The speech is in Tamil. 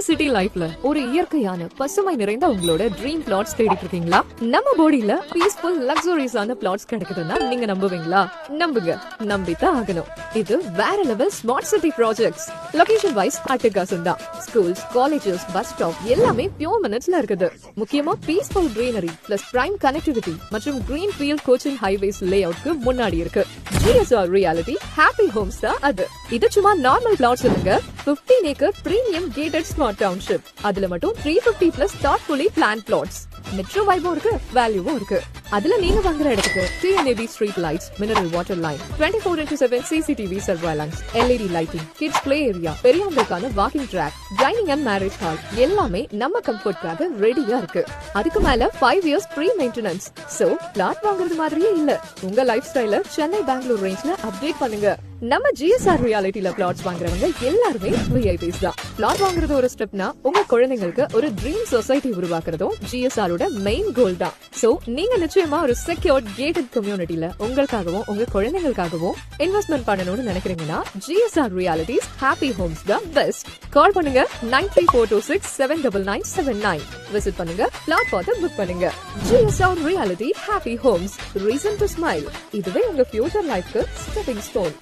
சிட்டி லைஃப்ல ஒரு இயற்கையான பசுமை நிறைந்த உங்களோட ட்ரீம் பிளாட்ஸ் தேடிட்டு இருக்கீங்களா? நம்ம போடியில பீஸ்ஃபுல் லக்ஸூரியஸான பிளாட்ஸ் கிடைக்குதுன்னா நீங்க நம்புவீங்களா? நம்புங்க, நம்பித்தான் ஆகணும். இது வேற level smart city projects. Location wise அட்டகாசம் தான். ஸ்கூல்ஸ், காலேஜஸ், பஸ் ஸ்டாப் எல்லாமே பியூர் மினிட்ஸ்ல இருக்குது. முக்கியமா peaceful greenery plus prime connectivity மற்றும் கிரீன் ஃபீல்ட் கோச்சிங் ஹைவேஸ் லே அவுட்க்கு முன்னாடி இருக்கு. GSR ரியாலிட்டி ஹாப்பி ஹோம்ஸ் தான் அது. இது சும்மா நார்மல் பிளாட்ஸ் இல்லைங்க. 15 acre premium gated smart township. அதுல மட்டும் 350 plus thoughtfully planned plots. Metro வைபும் இருக்கு, வேல்யூவும் இருக்கு. அதுல நீங்க வாங்குற இடத்துக்கு TNAB street lights, mineral water line, 24x7 CCTV surveillance, LED lighting, kids play area, பெரியவங்களுக்கான walking track, dining and marriage hall எல்லாமே நம்ம கம்ஃபர்ட்காக ரெடியா இருக்கு. அதுக்கு மேல 5 years free maintenance. So plot வாங்குறது மாதிரியே இல்ல, உங்க லைஃப் ஸ்டைல சென்னை பெங்களூர் ரேஞ்ச்ல அப்டேட் பண்ணுங்க. நம்ம GSR ரியாலிட்டில பிளாட்ஸ் வாங்குறவங்க எல்லாருமே VIPs தான். பிளாட் வாங்குறது ஒரு ஸ்டெப்னா உங்க குழந்தைங்களுக்கு ஒரு ட்ரீம் சொசைட்டி உருவாக்குறதும் GSR ஓட மெயின் கோல் தான். சோ நீங்க நிச்சயமா ஒரு செக்யூர்ட் கேட்டட் கம்யூனிட்டில உங்களுக்காகவும் உங்க குழந்தைங்களுக்காகவும் இன்வெஸ்ட்மெண்ட் பண்ணணும்னு நினைக்கிறீங்கன்னா GSR ரியாலிட்டிஸ் ஹாப்பி ஹோம்ஸ் தான் பெஸ்ட். கால் பண்ணுங்க 9342679979. விசிட் பண்ணுங்க, பிளாட் பார்த்து புக் பண்ணுங்க. GSR reality happy homes, reason to smile. இதுவே உங்க ஃபியூச்சர் லைஃப்க்கு ஸ்டெப்பிங் ஸ்டோன்.